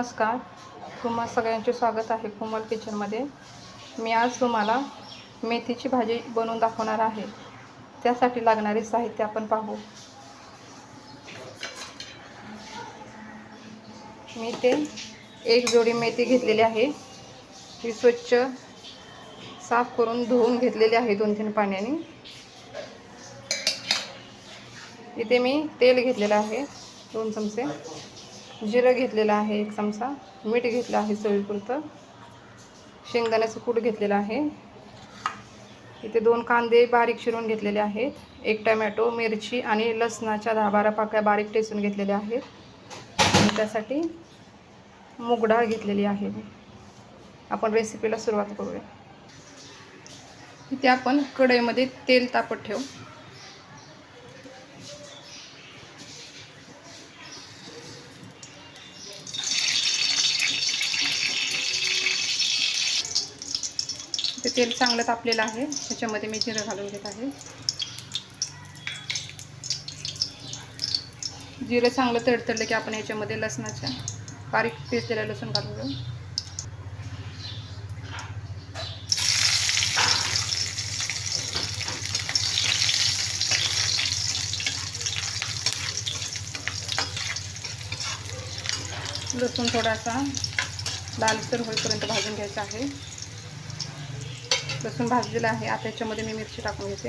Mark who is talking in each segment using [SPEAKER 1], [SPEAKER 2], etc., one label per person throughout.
[SPEAKER 1] नमस्कार, तुम्हा सगळ्यांचे स्वागत आहे कोमल किचनमध्ये। मी आज तुम्हाला मेथीची भाजी बनवून दाखवणार आहे। त्यासाठी लागणारे साहित्य आपण पाहू। मी ते एक जोडी मेथी घेतलेली आहे। ही स्वच्छ साफ करून धुवून घेतलेली आहे 2-3 पाण्याने। इथे मी तेल घेतलेलं आहे 2 चमचे, जिरं घेतलेलं आहे 1 चमचा, मीठ घेतलं आहे चवीपुरतं, शेंगदाण्याचं कूट घेतलेलं आहे। इथे 2 कांदे बारीक चिरून घेतलेले आहेत, 1 टोमॅटो, मिरची आणि लसणाच्या 10-12 पाकळ्या बारीक ठेचून घेतलेल्या आहेत आणि त्यासाठी मूग डाळ घेतलेली आहे। आपण रेसिपीला सुरुवात करूया। इथे आपण कढईमध्ये तेल तापत ठेवू। ते तेल चांगलं तापलेलं आहे, त्याच्यामध्ये मी जिरं घालून घेत आहे। जिरं चांगलं तडतडलं की आपण याच्यामध्ये लसणाच्या बारीक ठेचलेलं लसूण घालून घेऊ। लसूण थोडासा लालसर होईपर्यंत भाजून घ्यायचा आहे। लसूण भाजलेला आहे, आता याच्यामध्ये मी मिरची टाकून घेते।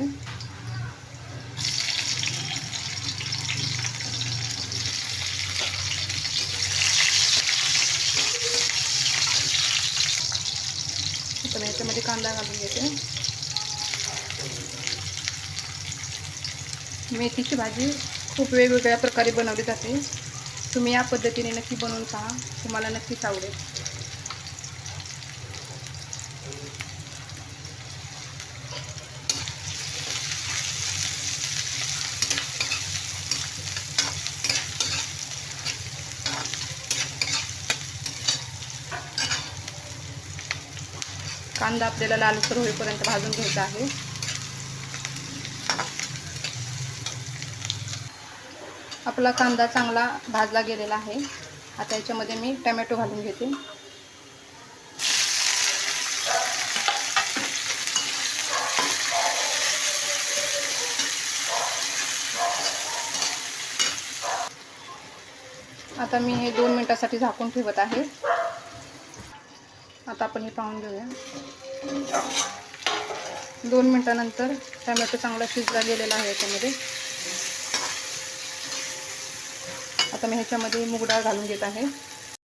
[SPEAKER 1] आता याच्यामध्ये कांदा घालून घेते। मेथीची भाजी खूप वेगवेगळ्या प्रकारे बनवली जाते। तुम्ही या पद्धतीने नक्की बनवून पहा, तुम्हाला नक्कीच आवडेल। कांदा आपल्याला लालसर होईपर्यंत भाजून घ्यायचा आहे। आपला कांदा चांगला भाजला गेलेला आहे। आता याच्यामध्ये मी टोमॅटो घालून घेते। आता मी हे 2 मिनिटांसाठी झाकून ठेवत आहे। आता आपण हे पाहून घेऊया। 2 मिनिटांनंतर टोमॅटो चांगला शिजला गेलेला आहे याच्यामध्ये। आता मी ह्याच्यामध्ये मूग डाळ घालून घेत आहे।